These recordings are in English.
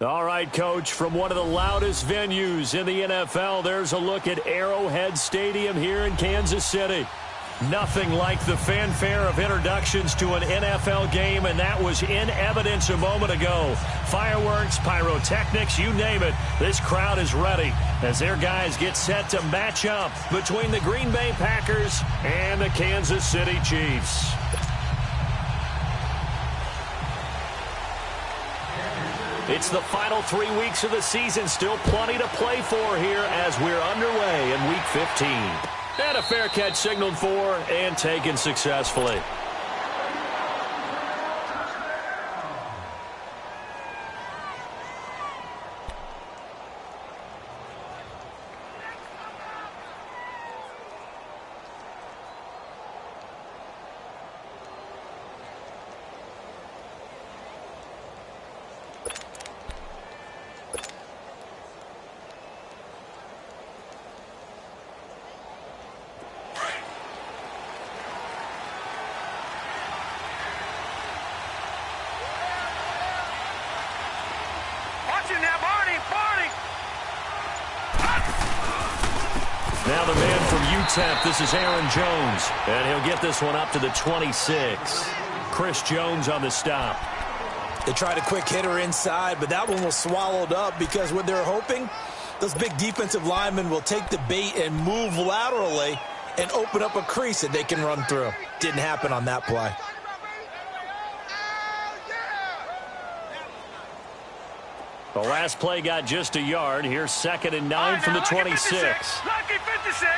All right, Coach, from one of the loudest venues in the NFL, there's a look at Arrowhead Stadium here in Kansas City. Nothing like the fanfare of introductions to an NFL game, and that was in evidence a moment ago. Fireworks, pyrotechnics, you name it. This crowd is ready as their guys get set to match up between the Green Bay Packers and the Kansas City Chiefs. It's the final 3 weeks of the season. Still plenty to play for here as we're underway in Week 15. And a fair catch signaled for and taken successfully. Now the man from UTEP, this is Aaron Jones, and he'll get this one up to the 26. Chris Jones on the stop. They tried a quick hitter inside, but that one was swallowed up because what they're hoping, those big defensive linemen will take the bait and move laterally and open up a crease that they can run through. Didn't happen on that play. The last play got just a yard. Here's 2nd and 9 from the 26. Lucky 56.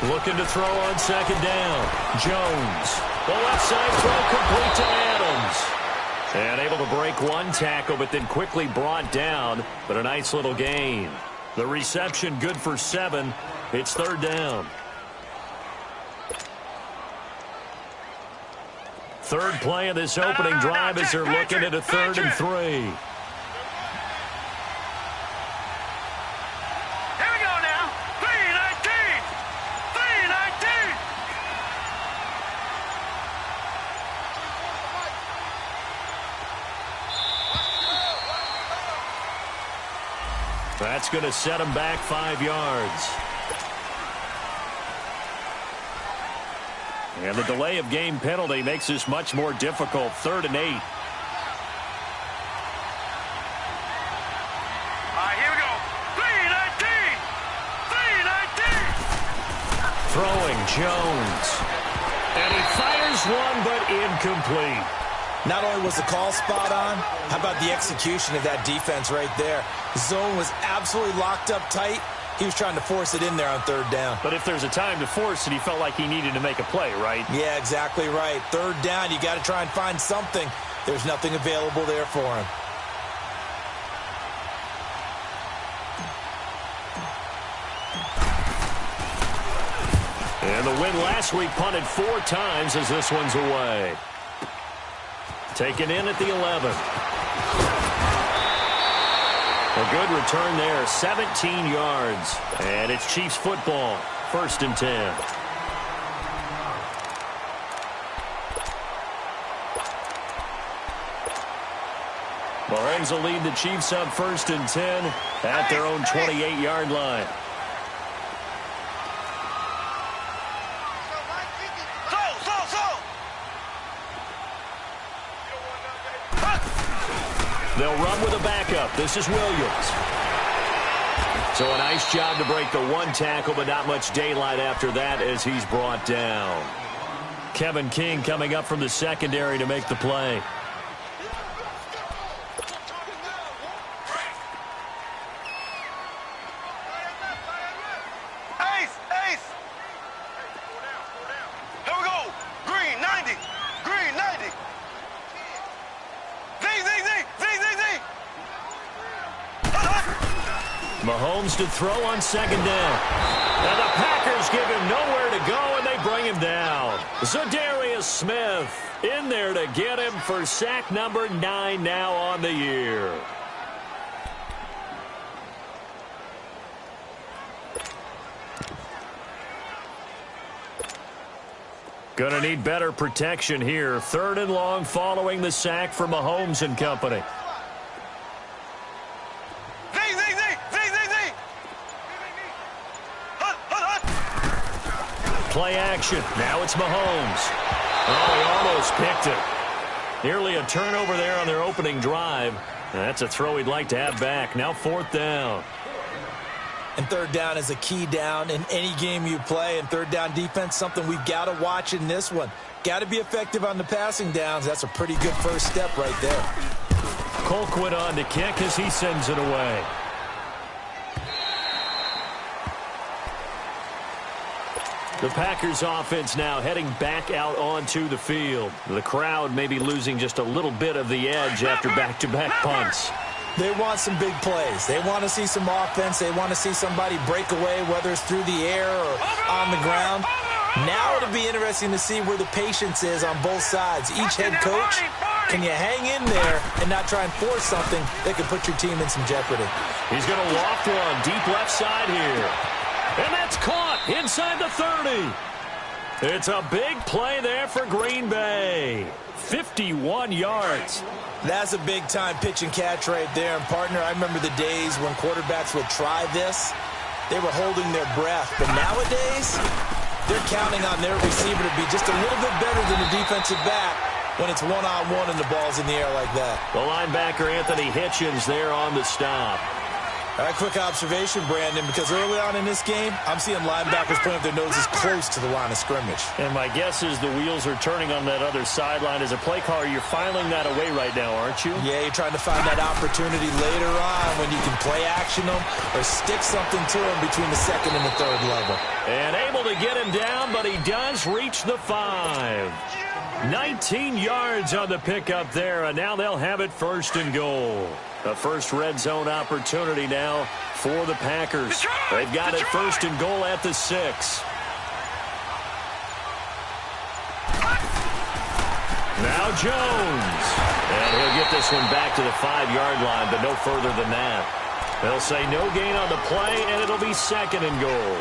Looking to throw on 2nd down. Jones. The left side throw complete to Adams. And able to break one tackle, but then quickly brought down. But a nice little gain. The reception good for 7. It's 3rd down. Third play of this opening drive as they're looking at a 3rd and 3. Here we go now. 3:19. 3:19. That's going to set him back 5 yards. And the delay of game penalty makes this much more difficult. 3rd and 8. All right, here we go. 3:19. 3:19. Throwing Jones. And he fires one, but incomplete. Not only was the call spot on, how about the execution of that defense right there? The zone was absolutely locked up tight. He was trying to force it in there on 3rd down. But if there's a time to force it, he felt like he needed to make a play, right? Yeah, exactly right. 3rd down, you got to try and find something. There's nothing available there for him. And the win last week punted 4 times as this one's away. Taken in at the 11. A good return there, 17 yards. And it's Chiefs football, 1st and 10. Mahomes will lead the Chiefs up 1st and 10 at their own 28-yard line. They'll run with a backup. This is Williams. So a nice job to break the one tackle, but not much daylight after that as he's brought down. Kevin King coming up from the secondary to make the play. Mahomes to throw on 2nd down. And the Packers give him nowhere to go, and they bring him down. Zadarius Smith in there to get him for sack number 9 now on the year. Gonna need better protection here. 3rd and long following the sack for Mahomes and company. Play action. Now it's Mahomes. Oh, he almost picked it. Nearly a turnover there on their opening drive. That's a throw he'd like to have back. Now 4th down. And 3rd down is a key down in any game you play. And 3rd down defense, something we've got to watch in this one. Got to be effective on the passing downs. That's a pretty good first step right there. Colquitt on to kick as he sends it away. The Packers offense now heading back out onto the field. The crowd may be losing just a little bit of the edge after back-to-back punts. They want some big plays. They want to see some offense. They want to see somebody break away, whether it's through the air or on the ground. Now it'll be interesting to see where the patience is on both sides. Each head coach, can you hang in there and not try and force something that could put your team in some jeopardy? He's going to loft one deep left side here. And that's caught inside the 30. It's a big play there for Green Bay. 51 yards. That's a big-time pitch and catch right there. And, partner, I remember the days when quarterbacks would try this. They were holding their breath. But nowadays, they're counting on their receiver to be just a little bit better than the defensive back when it's one-on-one and the ball's in the air like that. The linebacker, Anthony Hitchens, there on the stop. All right, quick observation, Brandon, because early on in this game, I'm seeing linebackers putting up their noses close to the line of scrimmage. And my guess is the wheels are turning on that other sideline. As a play caller, you're filing that away right now, aren't you? Yeah, you're trying to find that opportunity later on when you can play action them or stick something to them between the 2nd and the 3rd level. And able to get him down, but he does reach the 5. 19 yards on the pickup there, and now they'll have it 1st and goal. The first red zone opportunity now for the Packers. They've got it 1st and goal at the 6. Now Jones. And he'll get this one back to the 5-yard line, but no further than that. They'll say no gain on the play, and it'll be 2nd and goal.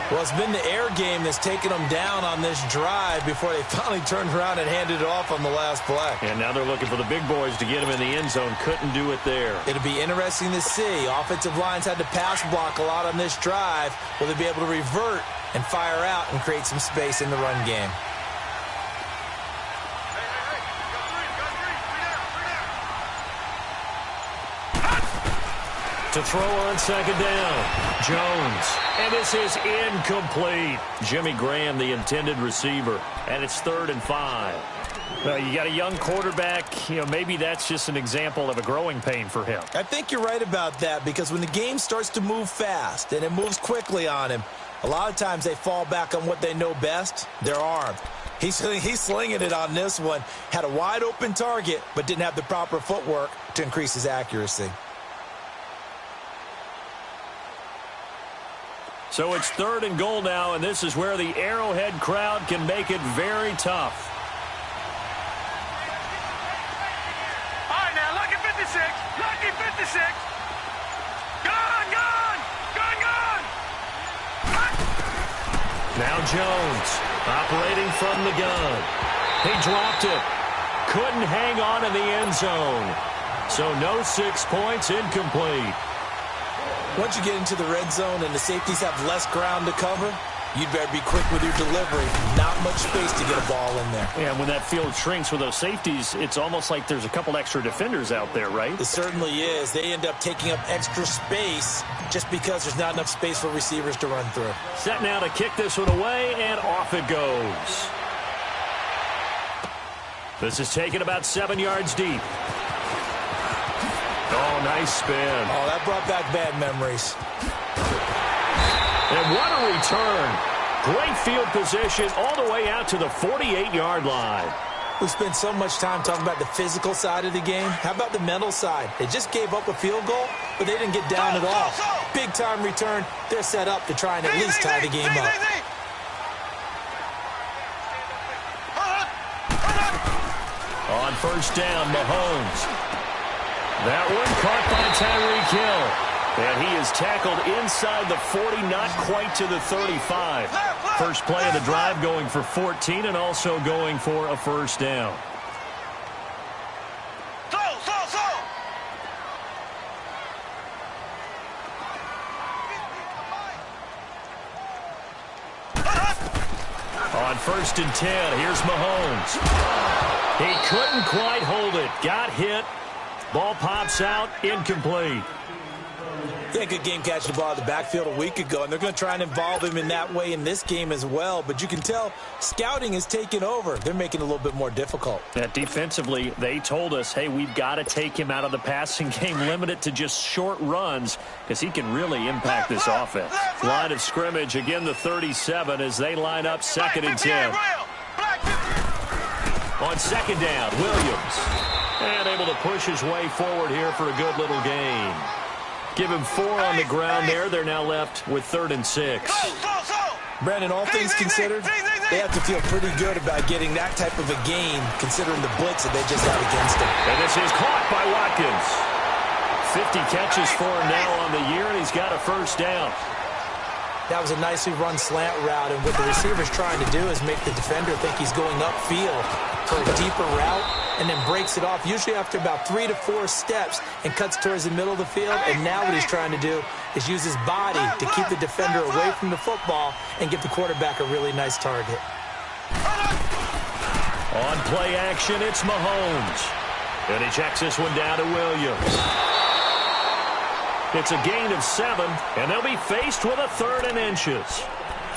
Well, it's been the air game that's taken them down on this drive before they finally turned around and handed it off on the last play. And now they're looking for the big boys to get him in the end zone. Couldn't do it there. It'll be interesting to see. Offensive lines had to pass block a lot on this drive. Will they be able to revert and fire out and create some space in the run game? To throw on 2nd down, Jones. And this is incomplete. Jimmy Graham, the intended receiver. And it's 3rd and 5. Well, you got a young quarterback. Maybe that's just an example of a growing pain for him. I think you're right about that, because when the game starts to move fast and it moves quickly on him, a lot of times they fall back on what they know best, their arm. He's slinging it on this one. Had a wide open target, but didn't have the proper footwork to increase his accuracy. So it's 3rd and goal now, and this is where the Arrowhead crowd can make it very tough. All right, now, lucky 56. Lucky 56. Gone, gone. Gone, gone. Now Jones operating from the gun. He dropped it. Couldn't hang on in the end zone. So no 6 points, incomplete. Once you get into the red zone and the safeties have less ground to cover, you'd better be quick with your delivery. Not much space to get a ball in there. Yeah, when that field shrinks with those safeties, it's almost like there's a couple extra defenders out there, right? It certainly is. They end up taking up extra space just because there's not enough space for receivers to run through. Set now to kick this one away, and off it goes. This is taken about 7 yards deep. Oh, nice spin. Oh, that brought back bad memories. And what a return. Great field position all the way out to the 48-yard line. We spent so much time talking about the physical side of the game. How about the mental side? They just gave up a field goal, but they didn't get down at all. Big-time return. They're set up to try and at least tie the game up. On 1st down, Mahomes. That one caught by Tyreek Hill. And he is tackled inside the 40, not quite to the 35. First play of the drive going for 14 and also going for a first down. On 1st and 10, here's Mahomes. He couldn't quite hold it. Got hit. Ball pops out, incomplete. Yeah, good game catching the ball in the backfield a week ago, and they're going to try and involve him in that way in this game as well. But you can tell scouting is taking over. They're making it a little bit more difficult. Yeah, defensively, they told us, hey, we've got to take him out of the passing game, limit it to just short runs, because he can really impact this offense. Line of scrimmage, again, the 37 as they line up 2nd and 10. On 2nd down, Williams. And able to push his way forward here for a good little gain. Give him 4 on the ground there. They're now left with 3rd and 6. Brandon, all things considered, they have to feel pretty good about getting that type of a gain, considering the blitz that they just had against them. And this is caught by Watkins. 50 catches for him now on the year, and he's got a first down. That was a nicely run slant route, and what the receiver's trying to do is make the defender think he's going upfield for a deeper route, and then breaks it off, usually after about 3 to 4 steps, and cuts towards the middle of the field. And now what he's trying to do is use his body to keep the defender away from the football and give the quarterback a really nice target. On play action, it's Mahomes. And he checks this one down to Williams. It's a gain of 7, and they'll be faced with a 3rd and inches.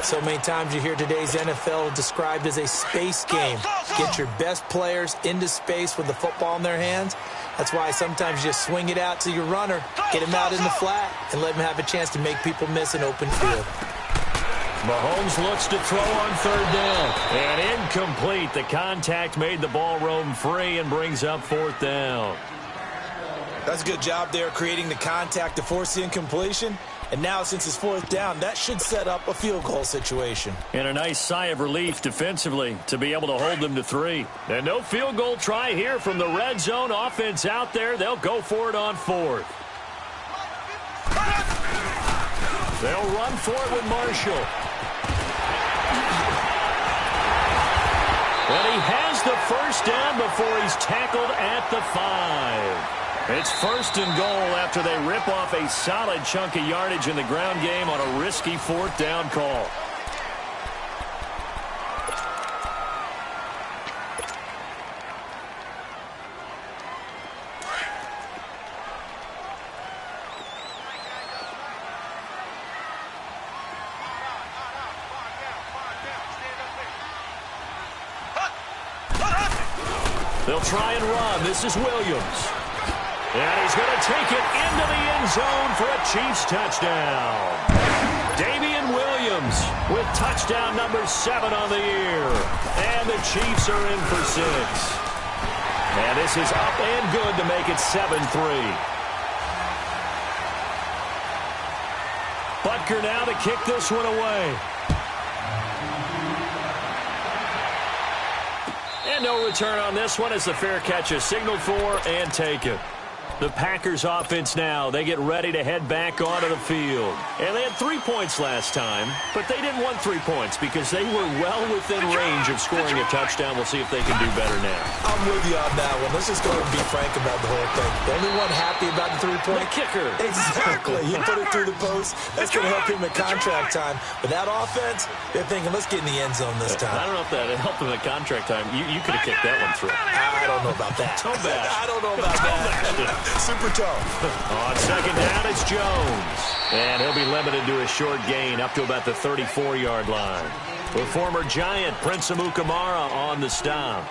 So many times you hear today's NFL described as a space game. Get your best players into space with the football in their hands. That's why sometimes you just swing it out to your runner, get him out in the flat, and let him have a chance to make people miss an open field. Mahomes looks to throw on 3rd down. And incomplete. The contact made the ball roam free and brings up 4th down. That's a good job there creating the contact to force the incompletion. And now, since it's 4th down, that should set up a field goal situation. And a nice sigh of relief defensively to be able to hold them to 3. And no field goal try here from the red zone offense out there. They'll go for it on 4th. They'll run for it with Marshall. And he has the first down before he's tackled at the 5. It's 1st and goal after they rip off a solid chunk of yardage in the ground game on a risky 4th down call. They'll try and run. This is Williams. And he's going to take it into the end zone for a Chiefs touchdown. Damian Williams with touchdown number 7 on the year. And the Chiefs are in for 6. And this is up and good to make it 7-3. Butker now to kick this one away. And no return on this one as the fair catch is signaled for and taken. The Packers offense now, they get ready to head back onto the field. And they had 3 points last time, but they didn't want 3 points because they were well within range of scoring a touchdown. We'll see if they can do better now. I'm with you on that one. Let's just go and be frank about the whole thing. The only one happy about the 3-point kicker. Exactly. He put it through the post. That's going to help him at contract time. But that offense, they're thinking, let's get in the end zone this time. I don't know if that helped him at contract time. You could have kicked that one through. I don't know about that. Toe bash. I don't know about that. Super toe. On 2nd down, it's Jones. And he'll be limited to a short gain up to about the 34-yard line. The former Giant, Prince Amukamara, on the stop.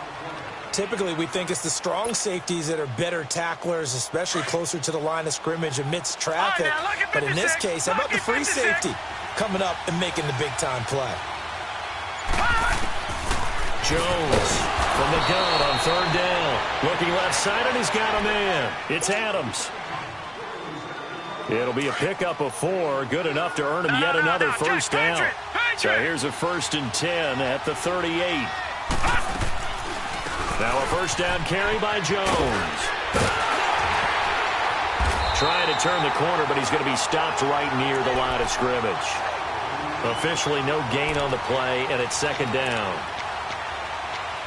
Typically, we think it's the strong safeties that are better tacklers, especially closer to the line of scrimmage amidst traffic. But in this case, how about the free safety coming up and making the big-time play? Jones from the gun on 3rd down. Looking left side, and he's got a man. It's Adams. It'll be a pickup of 4. Good enough to earn him yet another first down. So here's a 1st and 10 at the 38. Now a first down carry by Jones. Trying to turn the corner, but he's going to be stopped right near the line of scrimmage. Officially no gain on the play, and it's second down.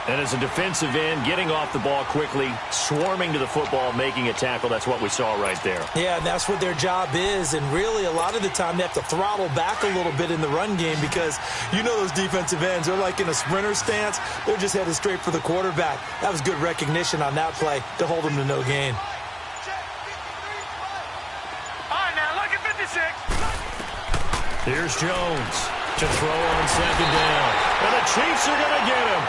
And as a defensive end, getting off the ball quickly, swarming to the football, making a tackle, that's what we saw right there. Yeah, and that's what their job is. And really, a lot of the time, they have to throttle back a little bit in the run game because you know those defensive ends, they're like in a sprinter stance. They're just headed straight for the quarterback. That was good recognition on that play to hold them to no gain. All right, now, look at 56. Here's Jones to throw on second down. And the Chiefs are going to get him.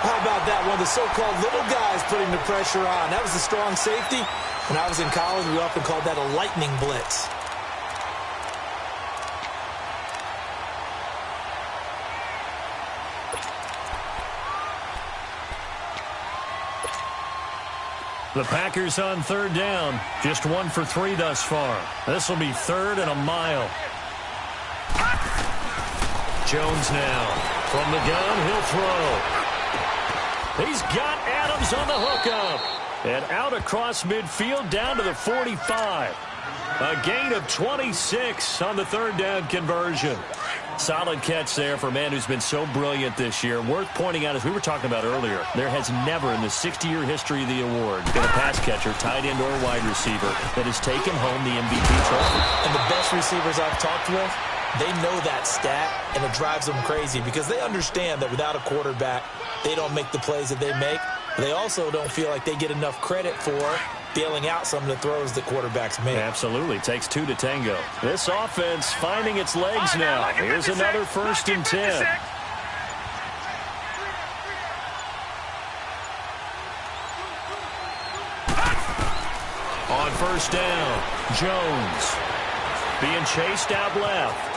How about that? One of the so-called little guys putting the pressure on. That was a strong safety. When I was in college, we often called that a lightning blitz. The Packers on third down. Just 1 for 3 thus far. This will be third and a mile. Jones now. From the gun, he'll throw. He's got Adams on the hookup. And out across midfield down to the 45. A gain of 26 on the third down conversion. Solid catch there for a man who's been so brilliant this year. Worth pointing out, as we were talking about earlier, there has never in the 60-year history of the award been a pass catcher, tight end, or wide receiver that has taken home the MVP trophy. And the best receivers I've talked with, they know that stat, and it drives them crazy because they understand that without a quarterback, they don't make the plays that they make. They also don't feel like they get enough credit for bailing out some of the throws that quarterbacks make. Absolutely. Takes 2 to tango. This offense finding its legs now. Here's another 1st and 10. On first down, Jones being chased out left.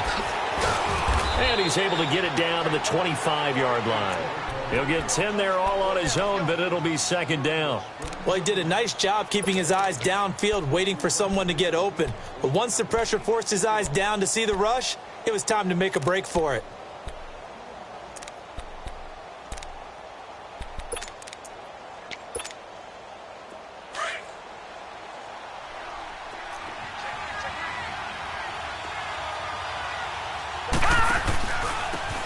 And he's able to get it down to the 25-yard line. He'll get 10 there all on his own, but it'll be second down. Well, he did a nice job keeping his eyes downfield, waiting for someone to get open. But once the pressure forced his eyes down to see the rush, it was time to make a break for it.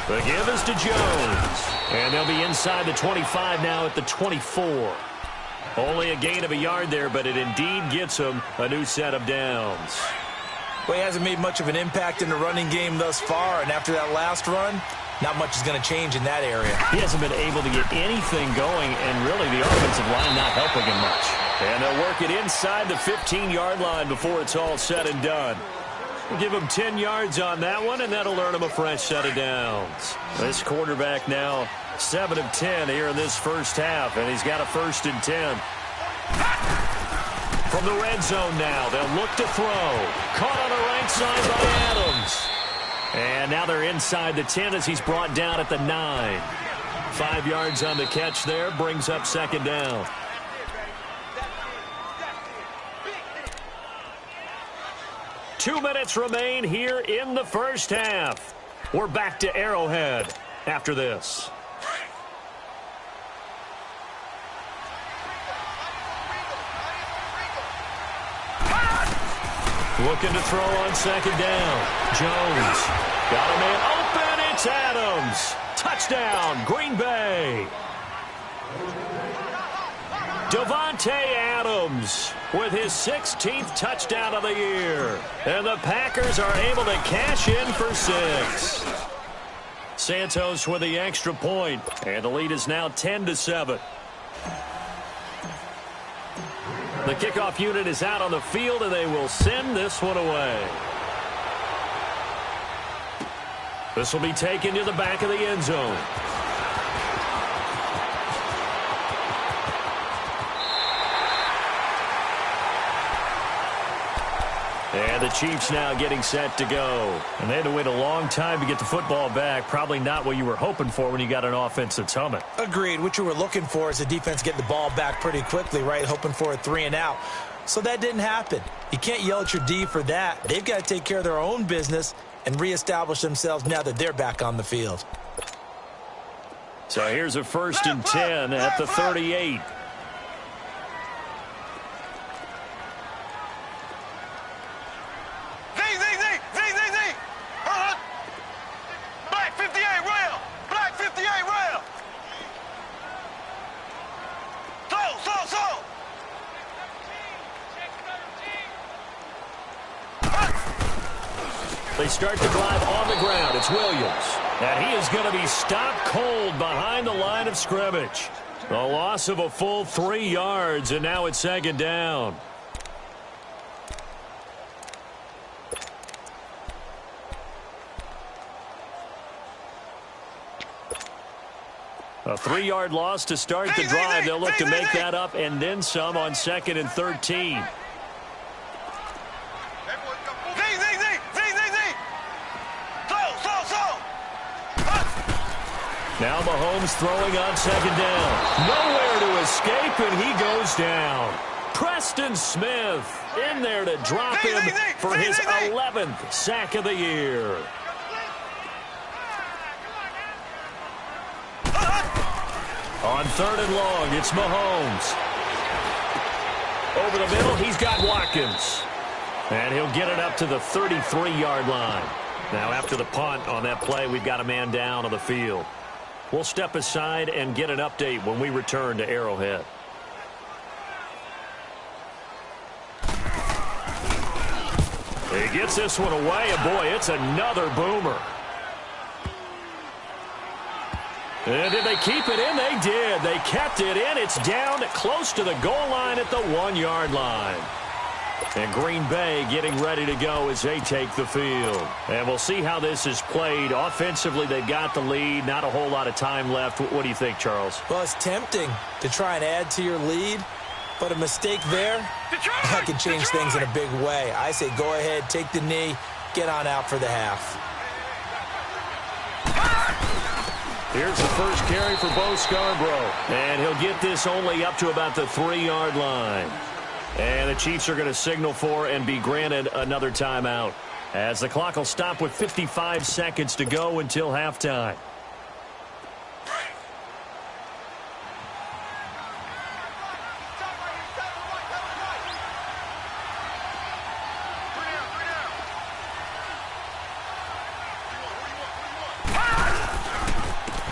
The give is to Jones. And they'll be inside the 25 now at the 24. Only a gain of a yard there, but it indeed gets him a new set of downs. Well, he hasn't made much of an impact in the running game thus far, and after that last run, not much is going to change in that area. He hasn't been able to get anything going, and really the offensive line not helping him much. And they'll work it inside the 15-yard line before it's all said and done. We'll give him 10 yards on that one, and that'll earn him a fresh set of downs. This quarterback now 7 of 10 here in this first half, and he's got a 1st and 10. From the red zone now, they'll look to throw. Caught on the right side by Adams. And now they're inside the 10 as he's brought down at the 9. 5 yards on the catch there, brings up second down. Two minutes remain here in the first half. We're back to Arrowhead after this. Looking to throw on second down. Jones got a man open. It's Adams. Touchdown, Green Bay. Davante Adams with his 16th touchdown of the year. And the Packers are able to cash in for 6. Santos with the extra point, and the lead is now 10-7. The kickoff unit is out on the field, and they will send this one away. This will be taken to the back of the end zone. And the Chiefs now getting set to go. And they had to wait a long time to get the football back. Probably not what you were hoping for when you got an offense that's humming. Agreed. What you were looking for is the defense getting the ball back pretty quickly, right? Hoping for a 3 and out. So that didn't happen. You can't yell at your D for that. They've got to take care of their own business and reestablish themselves now that they're back on the field. So here's a 1st and 10 at the 38. They start the drive on the ground. It's Williams. And he is going to be stopped cold behind the line of scrimmage. A loss of a full 3 yards, and now it's second down. A 3-yard loss to start the drive. They'll look to make that up and then some on 2nd and 13. Now Mahomes throwing on 2nd down. Nowhere to escape, and he goes down. Preston Smith in there to drop him for his 11th sack of the year. On 3rd and long, it's Mahomes. Over the middle, he's got Watkins. And he'll get it up to the 33-yard line. Now after the punt on that play, we've got a man down on the field. We'll step aside and get an update when we return to Arrowhead. He gets this one away, and boy, it's another boomer. And did they keep it in? They did. They kept it in. It's down close to the goal line at the 1-yard line. And Green Bay getting ready to go as they take the field. And we'll see how this is played. Offensively, they've got the lead. Not a whole lot of time left. What do you think, Charles? Well, it's tempting to try and add to your lead, but a mistake there, that could change things in a big way. I say go ahead, take the knee, get on out for the half. Here's the first carry for Bo Scarborough. And he'll get this only up to about the 3-yard line. And the Chiefs are going to signal for and be granted another timeout, as the clock will stop with 55 seconds to go until halftime.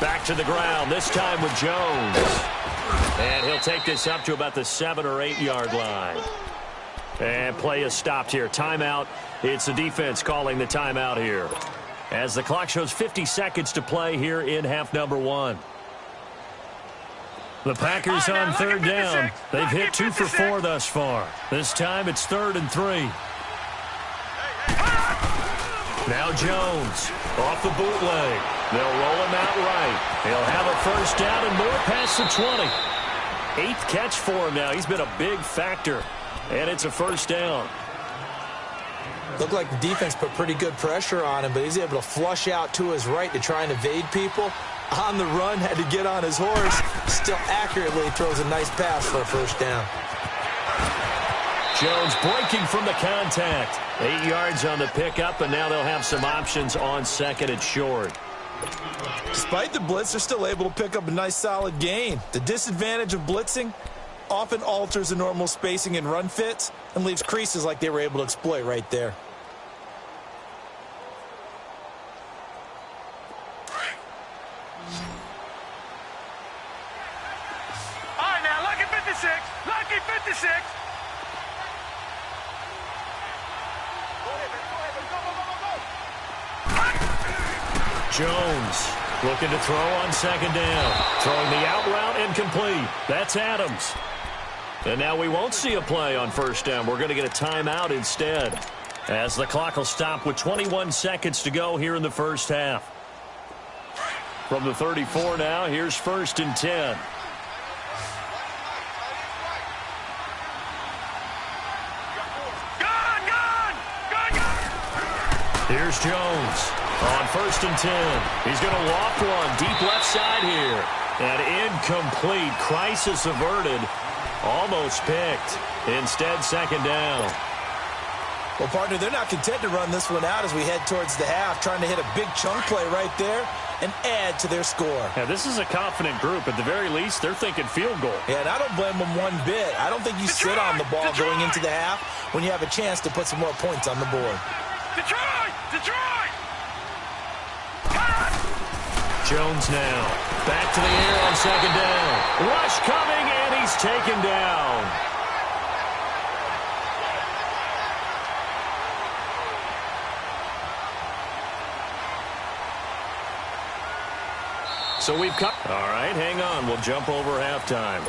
Back to the ground, this time with Jones. And he'll take this up to about the 7 or 8-yard line. And play is stopped here. Timeout. It's the defense calling the timeout here, as the clock shows 50 seconds to play here in half number 1. The Packers on 3rd down. They've hit 2 for 4 thus far. This time it's 3rd and 3. Now Jones off the bootleg. They'll roll him out right. He'll have a first down and more past the 20. 8th catch for him now. He's been a big factor. And it's a first down. Looked like the defense put pretty good pressure on him, but he's able to flush out to his right to try and evade people. On the run, had to get on his horse. Still accurately throws a nice pass for a first down. Jones breaking from the contact. 8 yards on the pickup, and now they'll have some options on 2nd and short. Despite the blitz, they're still able to pick up a nice solid gain. The disadvantage of blitzing often alters the normal spacing and run fits and leaves creases like they were able to exploit right there. All right, now, lucky 56. Lucky 56. Jones looking to throw on 2nd down. Throwing the out route incomplete. That's Adams. And now we won't see a play on 1st down. We're going to get a timeout instead, as the clock will stop with 21 seconds to go here in the first half. From the 34 now, here's 1st and 10. Here's Jones on 1st and 10. He's going to loft one deep left side here. And incomplete. Crisis averted. Almost picked. Instead, 2nd down. Well, partner, they're not content to run this one out as we head towards the half, trying to hit a big chunk play right there and add to their score. Yeah, this is a confident group. At the very least, they're thinking field goal. Yeah, and I don't blame them one bit. I don't think you sit on the ball going into the half when you have a chance to put some more points on the board. Detroit! Detroit! Jones now. Back to the air on 2nd down. Rush coming, and he's taken down. So we've come. All right, hang on. We'll jump over halftime.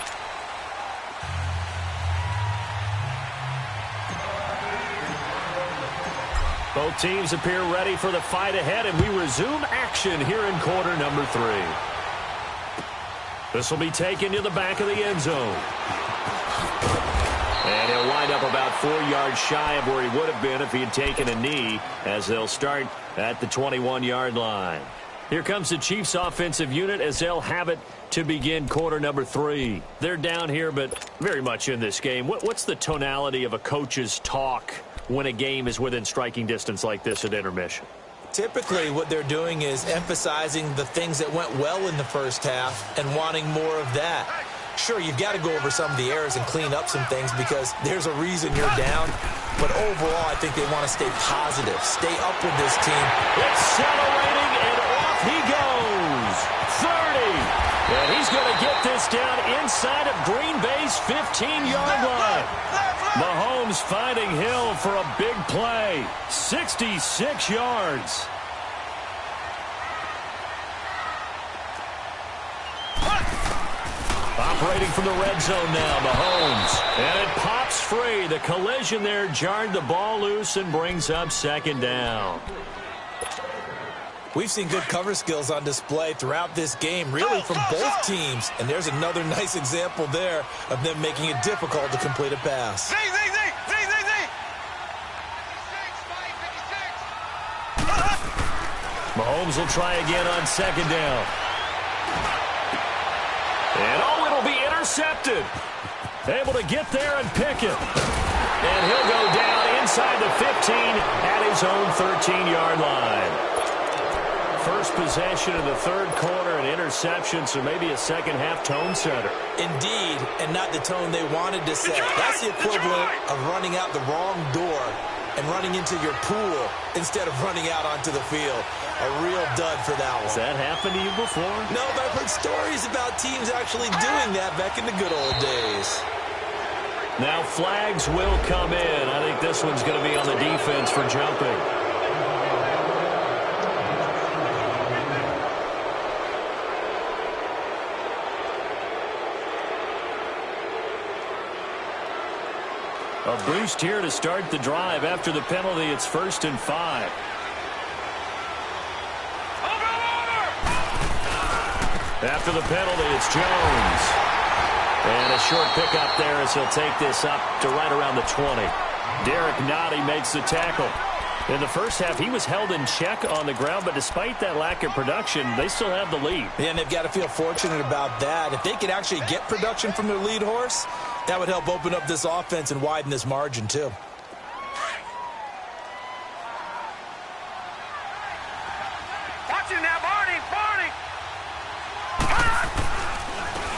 Both teams appear ready for the fight ahead, and we resume action here in quarter number 3. This will be taken to the back of the end zone. And he'll wind up about 4 yards shy of where he would have been if he had taken a knee, as they'll start at the 21-yard line. Here comes the Chiefs offensive unit as they'll have it to begin quarter number 3. They're down here, but very much in this game. What's the tonality of a coach's talk when a game is within striking distance like this at intermission? Typically, what they're doing is emphasizing the things that went well in the first half and wanting more of that. Sure, you've got to go over some of the errors and clean up some things because there's a reason you're down. But overall, I think they want to stay positive, stay up with this team. Accelerating, and off he goes. 30. And he's going to get this down inside of Green Bay's 15-yard line. Mahomes finding Hill for a big play. 66 yards. Operating from the red zone now, Mahomes. And it pops free. The collision there jarred the ball loose and brings up second down. We've seen good cover skills on display throughout this game, really from both teams. And there's another nice example there of them making it difficult to complete a pass. Mahomes will try again on second down. And it'll be intercepted. Able to get there and pick it. And he'll go down inside the 15 at his own 13-yard line. First possession of the third quarter, an interception, so maybe a second-half tone setter. Indeed, and not the tone they wanted to set. That's the equivalent of running out the wrong door and running into your pool instead of running out onto the field. A real dud for that one. Has that happened to you before? No, but I've heard stories about teams actually doing that back in the good old days. Now flags will come in. I think this one's going to be on the defense for jumping. A boost here to start the drive. After the penalty, it's 1st and 5. After the penalty, it's Jones. And a short pickup there as he'll take this up to right around the 20. Derek Nottie makes the tackle. In the first half, he was held in check on the ground, but despite that lack of production, they still have the lead. Yeah, and they've got to feel fortunate about that. If they could actually get production from their lead horse, that would help open up this offense and widen this margin, too. Watch him now, Barney!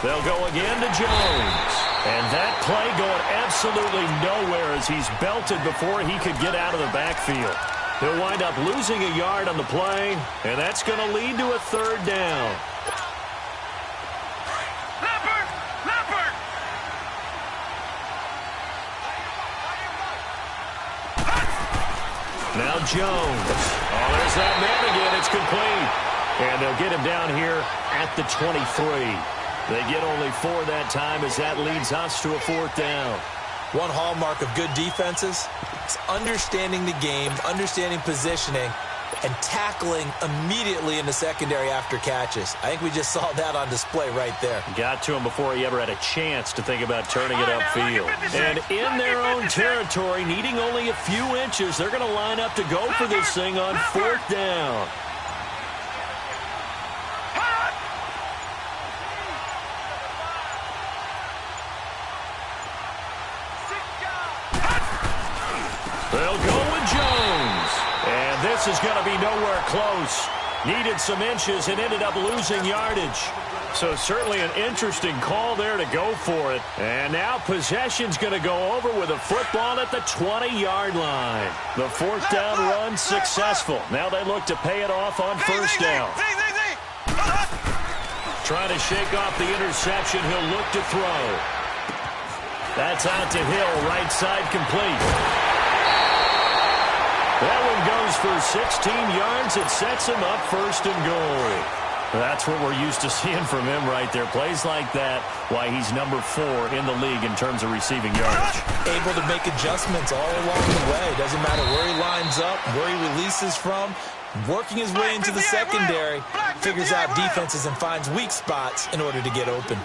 They'll go again to Jones. And that play going absolutely nowhere as he's belted before he could get out of the backfield. He'll wind up losing a yard on the play, and that's going to lead to a third down. Leopard! Now Jones. Oh, there's that man again. It's complete. And they'll get him down here at the 23. They get only 4 that time as that leads us to a 4th down. One hallmark of good defenses is understanding the game, understanding positioning, and tackling immediately in the secondary after catches. I think we just saw that on display right there. Got to him before he ever had a chance to think about turning it upfield. And in their own territory, needing only a few inches, they're going to line up to go for this thing on 4th down. They'll go with Jones. And this is going to be nowhere close. Needed some inches and ended up losing yardage. So certainly an interesting call there to go for it. And now possession's going to go over with a football at the 20-yard line. The 4th down run successful. Now they look to pay it off on 1st down. Trying to shake off the interception. He'll look to throw. That's out to Hill, right side complete. That one goes for 16 yards. It sets him up 1st and goal. That's what we're used to seeing from him right there. Plays like that, why he's number 4 in the league in terms of receiving yardage. Able to make adjustments all along the way. Doesn't matter where he lines up, where he releases from. Working his way into the secondary, figures out defenses and finds weak spots in order to get open.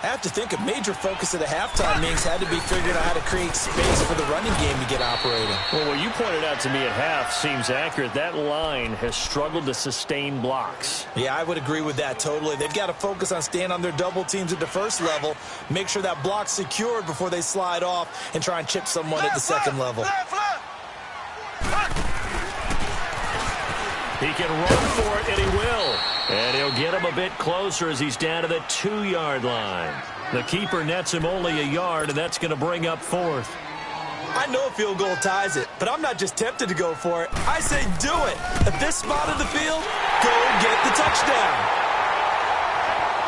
I have to think a major focus of the halftime meetings had to be figuring out how to create space for the running game to get operating. Well, what you pointed out to me at half seems accurate. That line has struggled to sustain blocks. Yeah, I would agree with that totally. They've got to focus on staying on their double teams at the first level, make sure that block's secured before they slide off and try and chip someone at the second level. He can run for it, and he will. And he'll get him a bit closer as he's down to the 2-yard line. The keeper nets him only a yard, and that's going to bring up 4th. I know a field goal ties it, but I'm not just tempted to go for it. I say do it. At this spot of the field, go get the touchdown.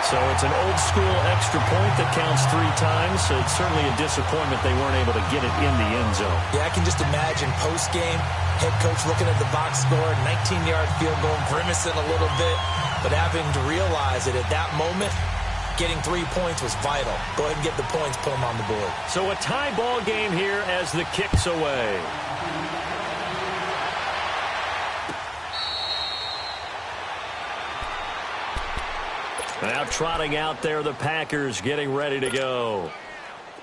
So it's an old-school extra point that counts 3 times. So it's certainly a disappointment they weren't able to get it in the end zone. Yeah, I can just imagine post-game, head coach looking at the box score, 19-yard field goal, grimacing a little bit, but having to realize that at that moment, getting 3 points was vital. Go ahead and get the points, put them on the board. So a tie ball game here as the kick's away. Now trotting out there, the Packers getting ready to go.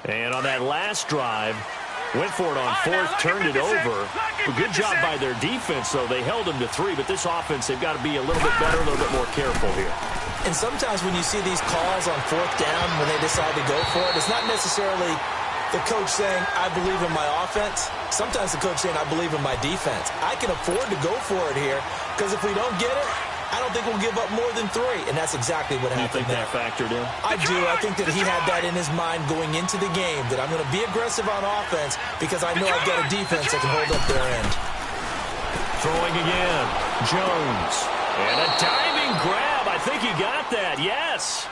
And on that last drive, went for it on 4th, turned it over. A good job by their defense, though. They held them to 3, but this offense, they've got to be a little bit better, a little bit more careful here. And sometimes when you see these calls on 4th down, when they decide to go for it, it's not necessarily the coach saying, I believe in my offense. Sometimes the coach saying, I believe in my defense. I can afford to go for it here, because if we don't get it, I don't think we'll give up more than 3, and that's exactly what happened there. You think that factored in? I do. I think that he had that in his mind going into the game, that I'm going to be aggressive on offense because I know I've got a defense that can hold up their end. Throwing again. Jones. And a diving grab. I think he got that. Yes.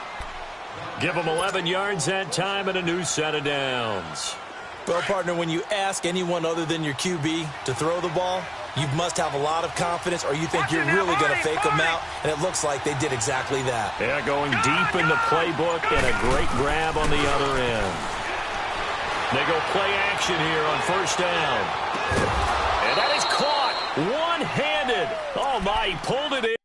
Give him 11 yards that time and a new set of downs. Well, partner, when you ask anyone other than your QB to throw the ball, you must have a lot of confidence or you think you're really going to fake them out, and it looks like they did exactly that. Yeah, going deep in the playbook and a great grab on the other end. They go play action here on 1st down. And that is caught one-handed. Oh, my, he pulled it in.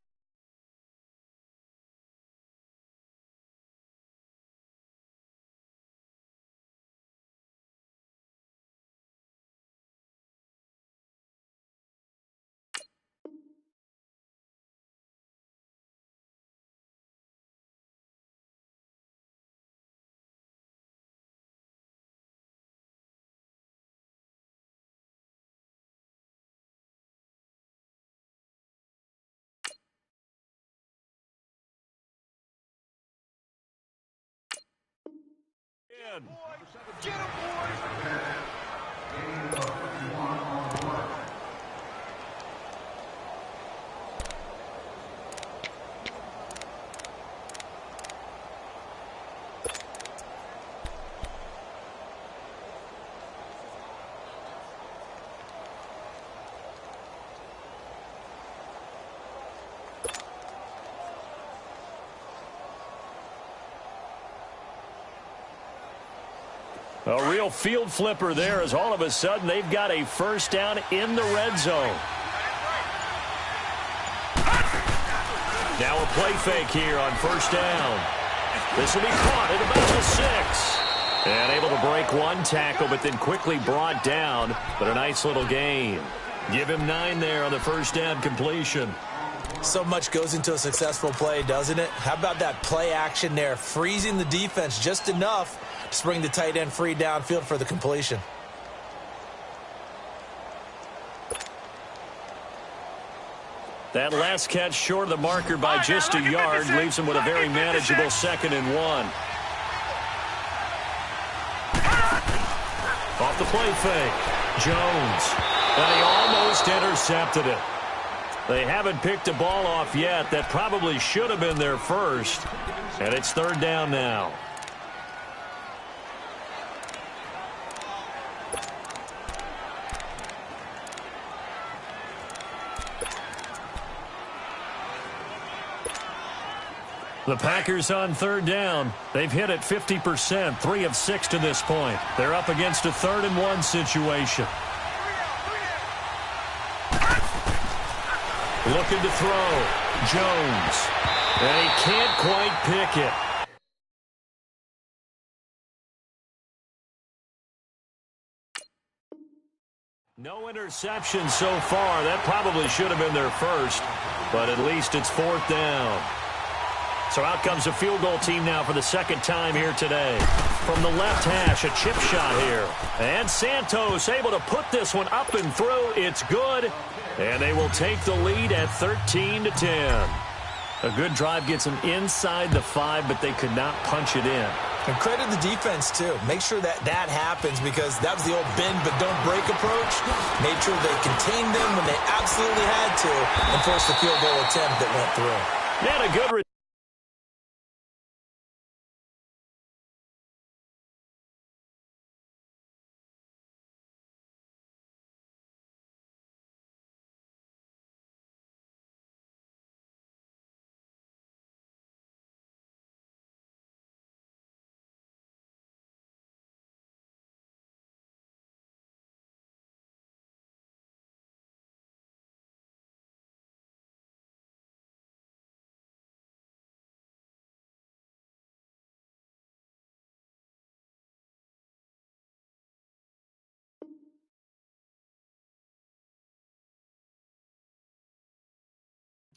Get him, boys! A real field flipper there as all of a sudden they've got a 1st down in the red zone. Now a play fake here on 1st down. This will be caught at about the 6. And able to break one tackle, but then quickly brought down. But a nice little gain. Give him 9 there on the 1st down completion. So much goes into a successful play, doesn't it? How about that play action there, freezing the defense just enough to bring the tight end free downfield for the completion. That last catch short of the marker by just a yard leaves him with a very manageable 2nd and 1. Off the play fake. Jones. And he almost intercepted it. They haven't picked a ball off yet. That probably should have been their first. And it's 3rd down now. The Packers on third down. They've hit it 50%, 3 of 6 to this point. They're up against a 3rd-and-1 situation. Looking to throw. Jones. And he can't quite pick it. No interception so far. That probably should have been their first, but at least it's 4th down. So out comes a field goal team now for the 2nd time here today. From the left hash, a chip shot here. And Santos able to put this one up and through. It's good. And they will take the lead at 13-10. A good drive gets them inside the 5, but they could not punch it in. And credit the defense, too. Make sure that happens because that was the old bend but don't break approach. Made sure they contained them when they absolutely had to and forced the field goal attempt that went through. And a good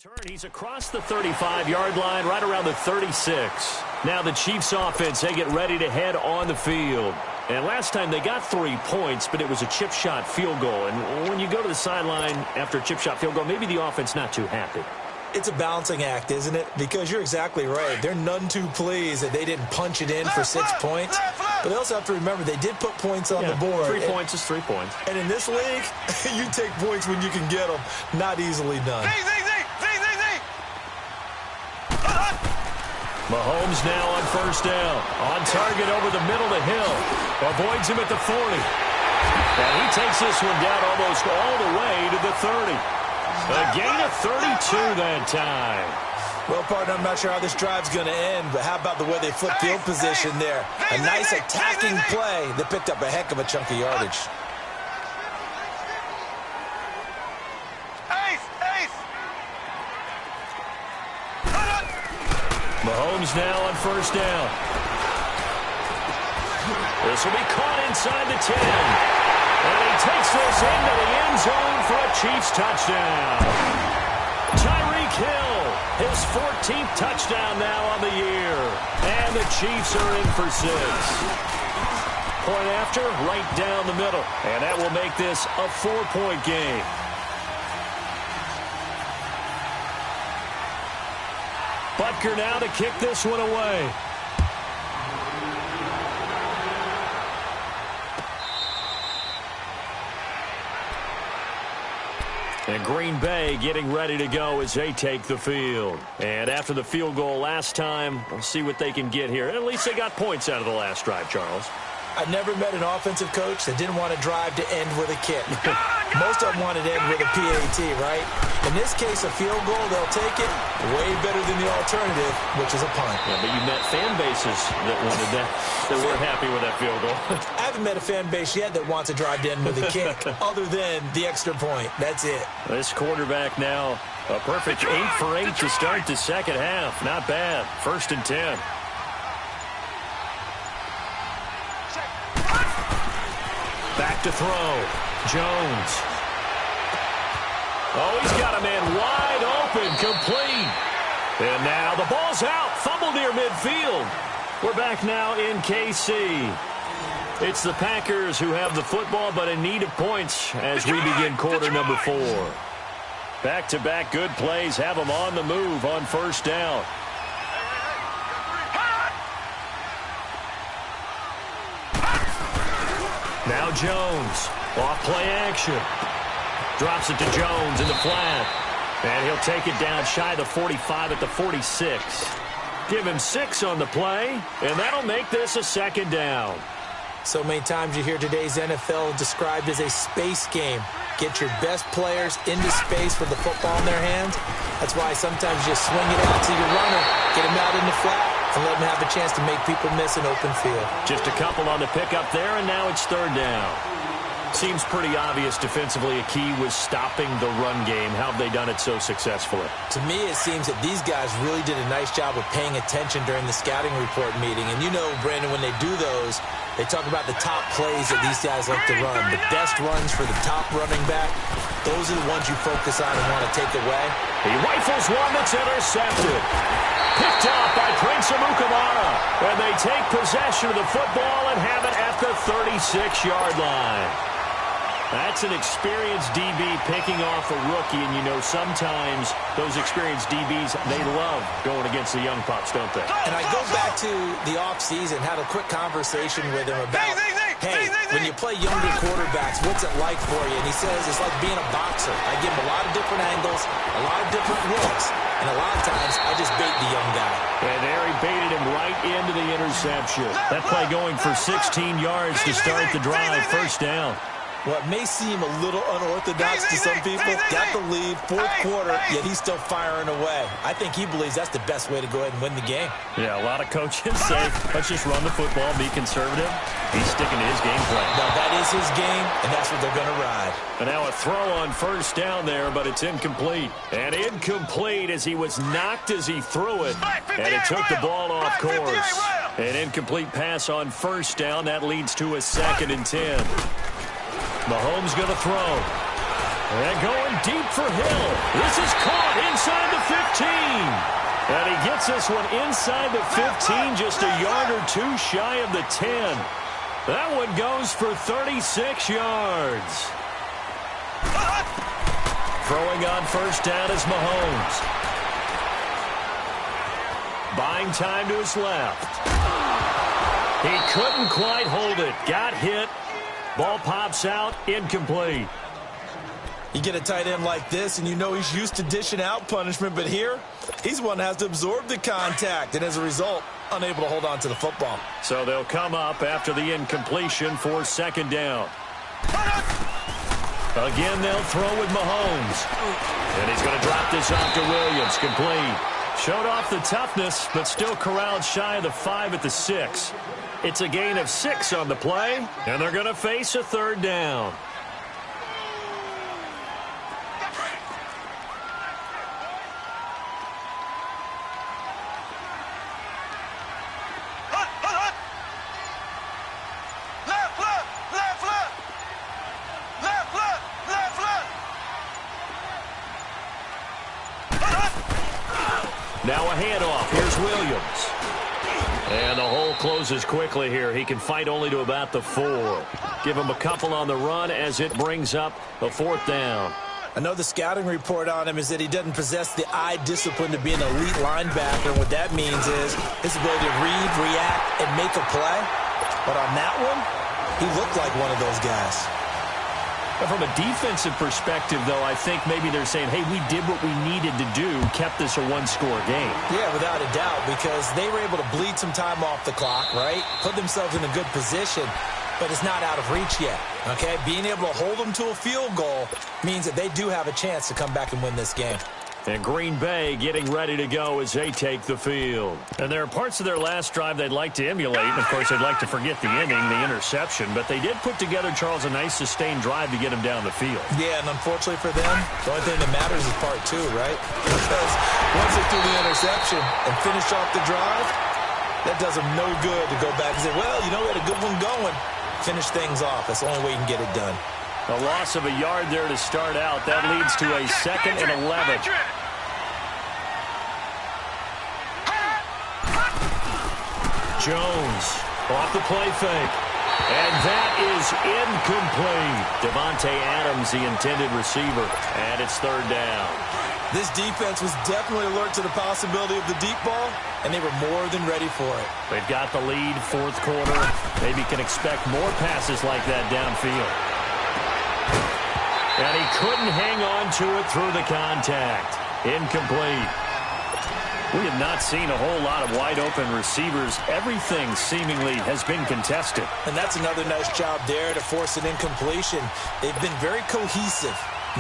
turn. He's across the 35-yard line, right around the 36. Now the Chiefs offense, they get ready to head on the field. And last time they got 3 points, but it was a chip shot field goal. And when you go to the sideline after a chip shot field goal, maybe the offense not too happy. It's a balancing act, isn't it? Because you're exactly right. They're none too pleased that they didn't punch it in for 6 points. But they also have to remember they did put points on the board. 3 points is 3 points. And in this league, you take points when you can get them. Not easily done. Mahomes now on 1st down. On target over the middle to Hill. Avoids him at the 40. And he takes this one down almost all the way to the 30. A gain of 32 that time. Well, partner, I'm not sure how this drive's going to end, but how about the way they flip field position there? A nice attacking play that picked up a heck of a chunk of yardage. Mahomes now on 1st down. This will be caught inside the 10. And he takes this into the end zone for a Chiefs touchdown. Tyreek Hill, his 14th touchdown now on the year. And the Chiefs are in for 6. Point after, right down the middle. And that will make this a 4-point game. Butker now to kick this one away. And Green Bay getting ready to go as they take the field. And after the field goal last time, we'll see what they can get here. And at least they got points out of the last drive, Charles. I've never met an offensive coach that didn't want to drive to end with a kick. Most of them wanted to end with a PAT, right? In this case, a field goal, they'll take it. Way better than the alternative, which is a punt. Yeah, but you met fan bases that wanted that, that weren't happy with that field goal. I haven't met a fan base yet that wants to drive to end with a kick, other than the extra point. That's it. This quarterback now, a perfect 8 for 8 to start the second half. Not bad. 1st and 10. Back to throw. Jones. Oh, he's got a man wide open, complete. And now the ball's out. Fumble near midfield. We're back now in KC. It's the Packers who have the football, but in need of points as we begin quarter number 4. Back-to-back good plays have them on the move on 1st down. Now Jones, off play action. Drops it to Jones in the flat. And he'll take it down shy of the 45 at the 46. Give him 6 on the play, and that'll make this a 2nd down. So many times you hear today's NFL described as a space game. Get your best players into space with the football in their hands. That's why sometimes you just swing it out to your runner, get him out in the flat, and let him have a chance to make people miss an open field. Just a couple on the pickup there, and now it's third down. Seems pretty obvious defensively a key was stopping the run game. How have they done it so successfully? To me, it seems that these guys really did a nice job of paying attention during the scouting report meeting. And you know, Brandon, when they do those, they talk about the top plays that these guys like to run. The best runs for the top running back, those are the ones you focus on and want to take away. He rifles one that's intercepted. Picked off by Prince Amukamara. And they take possession of the football and have it at the 36-yard line. That's an experienced DB picking off a rookie, and you know sometimes those experienced DBs, they love going against the young pups, don't they? And I go back to the offseason, had a quick conversation with him about, hey, when you play younger quarterbacks, what's it like for you? And he says it's like being a boxer. I give him a lot of different angles, a lot of different looks, and a lot of times I just bait the young guy. And there he baited him right into the interception. That play going for 16 yards to start the drive, first down. What may seem a little unorthodox to some people, got the lead, fourth quarter, yet he's still firing away. I think he believes that's the best way to go ahead and win the game. Yeah, a lot of coaches say, let's just run the football, be conservative. He's sticking to his game plan. Now, that is his game, and that's what they're going to ride. And now a throw on first down there, but it's incomplete. And incomplete as he was knocked as he threw it, and it took the ball off course. An incomplete pass on first down. That leads to a 2nd and 10. Mahomes going to throw. And going deep for Hill. This is caught inside the 15. And he gets this one inside the 15, just a yard or two shy of the 10. That one goes for 36 yards. Throwing on first down is Mahomes. Buying time to his left. He couldn't quite hold it. Got hit. Ball pops out, incomplete. You get a tight end like this, and you know he's used to dishing out punishment, but here, he's one that has to absorb the contact, and as a result, unable to hold on to the football. So they'll come up after the incompletion for 2nd down. Again, they'll throw with Mahomes. And he's going to drop this off to Williams, complete. Showed off the toughness, but still corralled shy of the 5 at the 6. It's a gain of 6 on the play, and they're going to face a 3rd down. Now a handoff. Here's Williams. And the hole closes quickly here. He can fight only to about the 4. Give him a couple on the run as it brings up a 4th down. I know the scouting report on him is that he doesn't possess the eye discipline to be an elite linebacker. And what that means is his ability to read, react, and make a play. But on that one, he looked like one of those guys. But from a defensive perspective, though, I think maybe they're saying, hey, we did what we needed to do, kept this a one-score game. Yeah, without a doubt, because they were able to bleed some time off the clock, right? Put themselves in a good position, but it's not out of reach yet, okay? Being able to hold them to a field goal means that they do have a chance to come back and win this game. And Green Bay getting ready to go as they take the field. And there are parts of their last drive they'd like to emulate. And, of course, they'd like to forget the inning, the interception. But they did put together, Charles, a nice sustained drive to get him down the field. Yeah, and unfortunately for them, the only thing that matters is part 2, right? Because once they do the interception and finish off the drive, that does them no good to go back and say, well, you know, we had a good one going. Finish things off. That's the only way you can get it done. A loss of a yard there to start out. That leads to a 2nd and 11. Jones off the play fake. And that is incomplete. Devontae Adams, the intended receiver. And it's 3rd down. This defense was definitely alert to the possibility of the deep ball, and they were more than ready for it. They've got the lead, 4th quarter. Maybe can expect more passes like that downfield. And he couldn't hang on to it through the contact. Incomplete. We have not seen a whole lot of wide-open receivers. Everything seemingly has been contested. And that's another nice job there to force an incompletion. They've been very cohesive,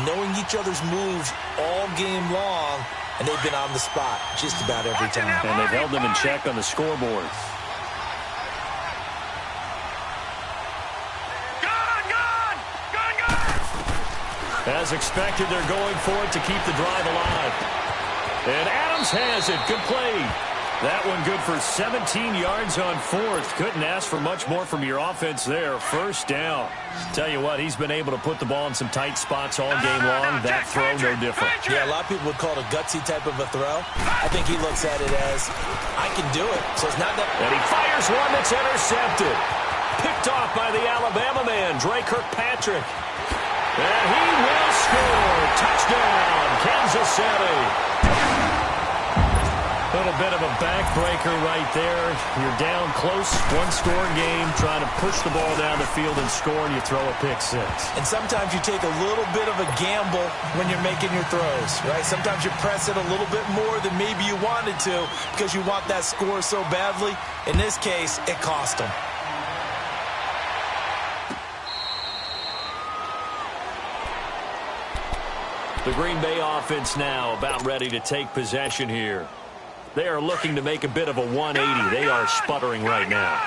knowing each other's moves all game long, and they've been on the spot just about every time. And they've held them in check on the scoreboard. As expected, they're going for it to keep the drive alive. And Adams has it. Good play. That one good for 17 yards on fourth. Couldn't ask for much more from your offense there. First down. Tell you what, he's been able to put the ball in some tight spots all game long. That throw, no different. Yeah, a lot of people would call it a gutsy type of a throw. I think he looks at it as, I can do it. So it's not that. And he fires one that's intercepted. Picked off by the Alabama man, Dre Kirkpatrick. And he will score. Touchdown, Kansas City. A little bit of a backbreaker right there. You're down close, one-score game, trying to push the ball down the field and score, and you throw a pick six. And sometimes you take a little bit of a gamble when you're making your throws, right? Sometimes you press it a little bit more than maybe you wanted to because you want that score so badly. In this case, it cost them. The Green Bay offense now about ready to take possession here. They are looking to make a bit of a 180. They are sputtering right now.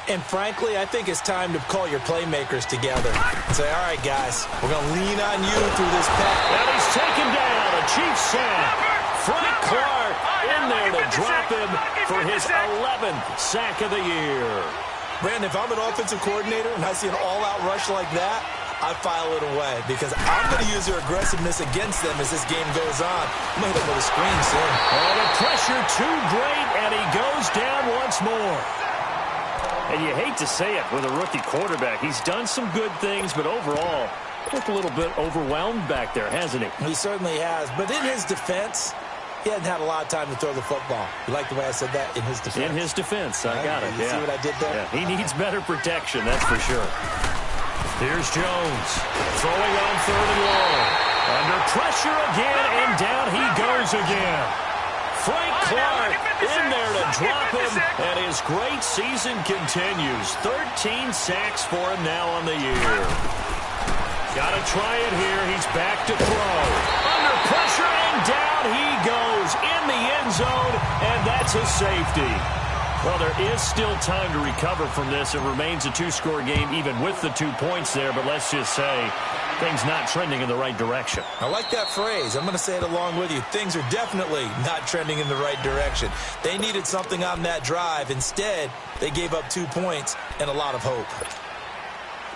And frankly, I think it's time to call your playmakers together and say, all right, guys, we're going to lean on you through this pass. And he's taken down. A Chiefs sack. Frank Clark in there to drop him for his 11th sack of the year. Brandon, if I'm an offensive coordinator and I see an all-out rush like that, I file it away because I'm going to use their aggressiveness against them as this game goes on. I'm going to hit them with a screen soon. Oh, the pressure too great, and he goes down once more. And you hate to say it with a rookie quarterback. He's done some good things, but overall, looked a little bit overwhelmed back there, hasn't he? He certainly has. But in his defense, he hadn't had a lot of time to throw the football. You like the way I said that? In his defense. In his defense. I got it. You see what I did there? Yeah, he needs better protection, that's for sure. Here's Jones, throwing on third and long. Under pressure again, and down he goes again. Frank Clark in there to drop him, and his great season continues. 13 sacks for him now on the year. Got to try it here. He's back to throw. Under pressure, and down he goes in the end zone, and that's a safety. Well, there is still time to recover from this. It remains a two-score game even with the 2 points there, but let's just say things not trending in the right direction. I like that phrase. I'm going to say it along with you. Things are definitely not trending in the right direction. They needed something on that drive. Instead, they gave up 2 points and a lot of hope.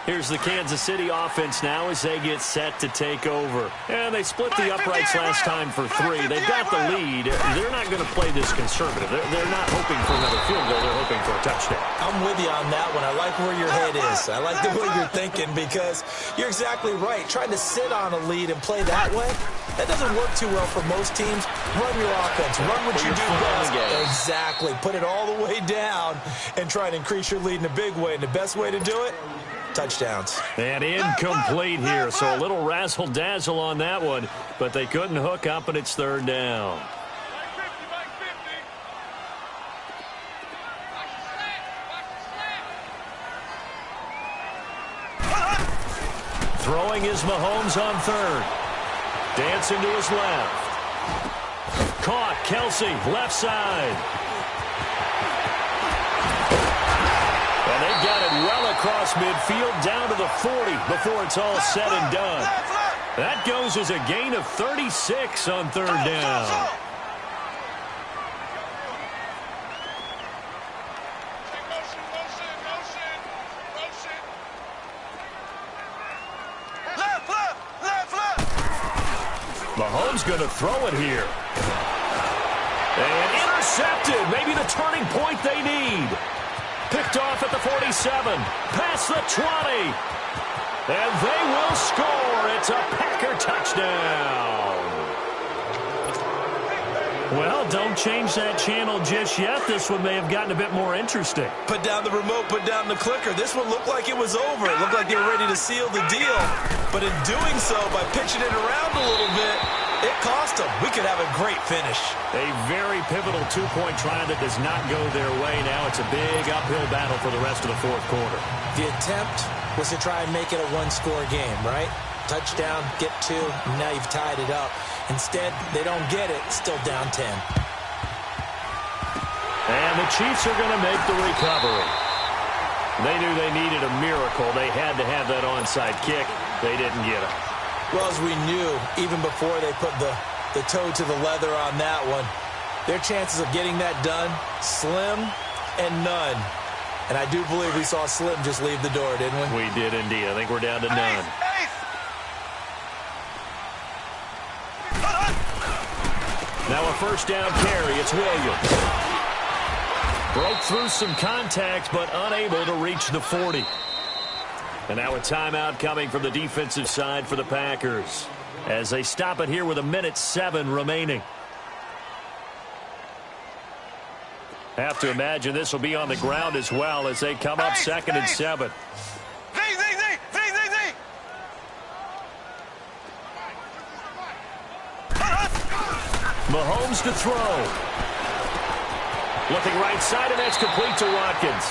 Here's the Kansas City offense now as they get set to take over. And they split the uprights last time for 3. They've got the lead. They're not going to play this conservative. They're not hoping for another field goal. They're hoping for a touchdown. I'm with you on that one. I like where your head is. I like the way you're thinking because you're exactly right. Trying to sit on a lead and play that way, that doesn't work too well for most teams. Run your offense. Run what you do best. Exactly. Put it all the way down and try and increase your lead in a big way. And the best way to do it, touchdowns. And incomplete here, so a little razzle-dazzle on that one, but they couldn't hook up, and it's third down. Throwing is Mahomes on third. Dancing to his left. Caught, Kelsey, left side. And they've got it well across midfield, down to the 40 before it's all said and done. That goes as a gain of 36 on third down. Mahomes going to throw it here. And intercepted. Maybe the turning point they need. Picked off at the 47. Past the 20. And they will score. It's a Packer touchdown. Well, don't change that channel just yet. This one may have gotten a bit more interesting. Put down the remote, put down the clicker. This one looked like it was over. It looked like they were ready to seal the deal. But in doing so, by pitching it around a little bit, It cost them. We could have a great finish. A very pivotal two-point try that does not go their way. Now it's a big uphill battle for the rest of the fourth quarter. The attempt was to try and make it a one-score game, right? Touchdown, get 2, and now you've tied it up. Instead, they don't get it. Still down 10. And the Chiefs are going to make the recovery. They knew they needed a miracle. They had to have that onside kick. They didn't get it. Well, as we knew, even before they put the toe to the leather on that one, their chances of getting that done, slim and none. And I do believe we saw Slim just leave the door, didn't we? We did indeed. I think we're down to none. Now a first down carry. It's Williams. Broke through some contact, but unable to reach the 40. And now a timeout coming from the defensive side for the Packers as they stop it here with 1:07 remaining. Have to imagine this will be on the ground as well as they come up 2nd and 7. Mahomes to throw. Looking right side, and that's complete to Watkins.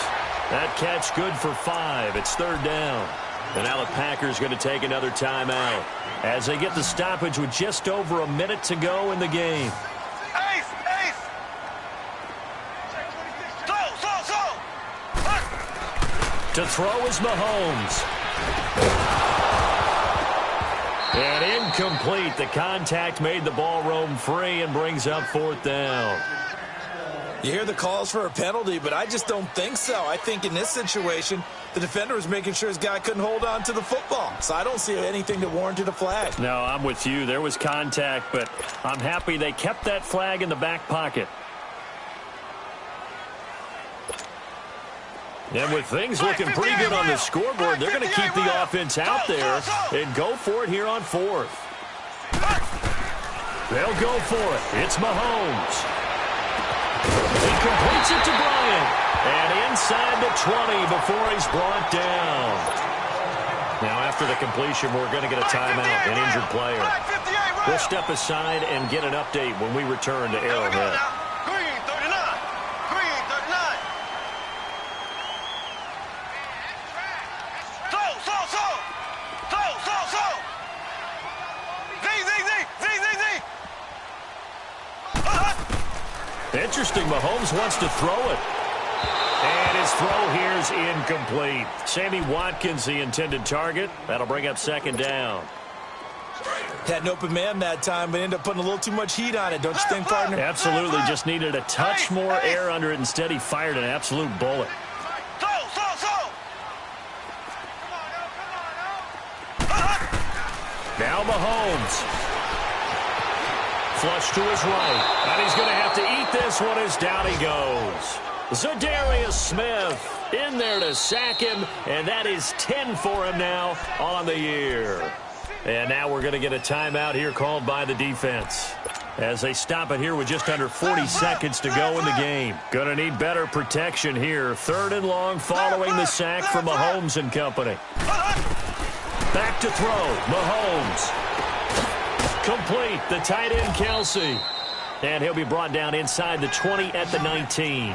That catch good for 5. It's 3rd down. And now the Packers going to take another timeout as they get the stoppage with just over a minute to go in the game. To throw is Mahomes. And incomplete. The contact made the ball roam free and brings up 4th down. You hear the calls for a penalty, but I just don't think so. I think in this situation, the defender was making sure his guy couldn't hold on to the football. So I don't see anything that warranted a flag. No, I'm with you. There was contact, but I'm happy they kept that flag in the back pocket. And with things looking pretty good on the scoreboard, they're going to keep the offense out there and go for it here on 4th. They'll go for it. It's Mahomes. He completes it to Bryant. And inside the 20 before he's brought down. Now after the completion, we're going to get a timeout, an injured player. We'll step aside and get an update when we return to Arrowhead. Interesting, Mahomes wants to throw it. And his throw here is incomplete. Sammy Watkins, the intended target. That'll bring up 2nd down. Had an open man that time, but ended up putting a little too much heat on it, don't you think, partner? Absolutely. Just needed a touch more air under it. Instead, he fired an absolute bullet. Now Mahomes. Flush to his right. And he's going to have to eat this one as down he goes. Zadarius Smith in there to sack him, and that is 10 for him now on the year. And now we're going to get a timeout here called by the defense as they stop it here with just under 40 seconds to go in the game. Going to need better protection here. 3rd and long following the sack from Mahomes and company. Back to throw. Mahomes. Complete. The tight end, Kelsey. And he'll be brought down inside the 20 at the 19.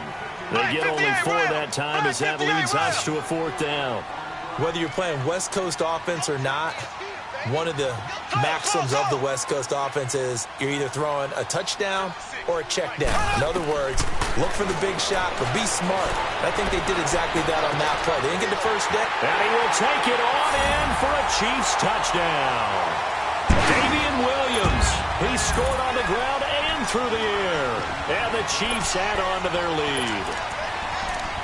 They get only 4 that time as that leads us to a 4th down. Whether you're playing West Coast offense or not, one of the maxims of the West Coast offense is you're either throwing a touchdown or a check down. In other words, look for the big shot, but be smart. I think they did exactly that on that play. They didn't get the first down. And he will take it on in for a Chiefs touchdown. Damian Williams, he scored on the ground and through the air. And the Chiefs add on to their lead.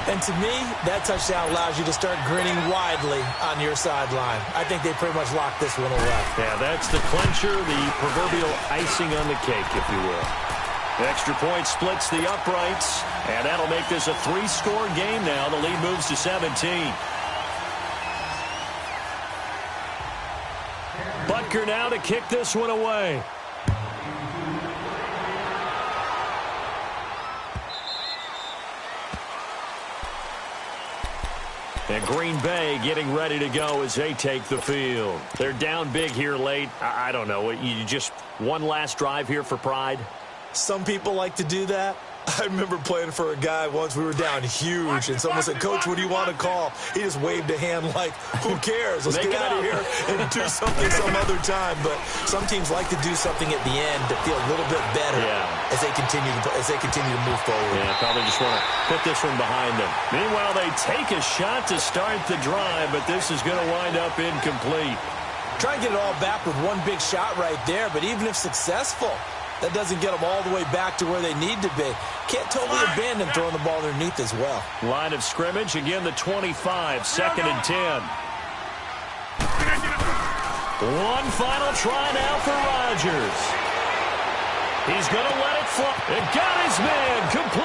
And to me, that touchdown allows you to start grinning widely on your sideline. I think they pretty much locked this one away. Yeah, that's the clincher, the proverbial icing on the cake, if you will. The extra point splits the uprights, and that'll make this a 3-score game now. The lead moves to 17. Butker now to kick this one away. And Green Bay getting ready to go as they take the field. They're down big here late. I don't know. You just One last drive here for Pride. Some people like to do that. I remember playing for a guy once. We were down huge, and someone said, "Coach, what do you want to call?" He just waved a hand like, "Who cares? Let's get out of here and do something some other time." But some teams like to do something at the end to feel a little bit better as they continue to move forward. Yeah, probably just want to put this one behind them. Meanwhile, they take a shot to start the drive, but this is going to wind up incomplete. Try and get it all back with one big shot right there, but even if successful, that doesn't get them all the way back to where they need to be. Can't totally abandon throwing the ball underneath as well. Line of scrimmage, again the 25, 2nd and 10. One final try now for Rodgers. He's going to let it fly. It got his man complete.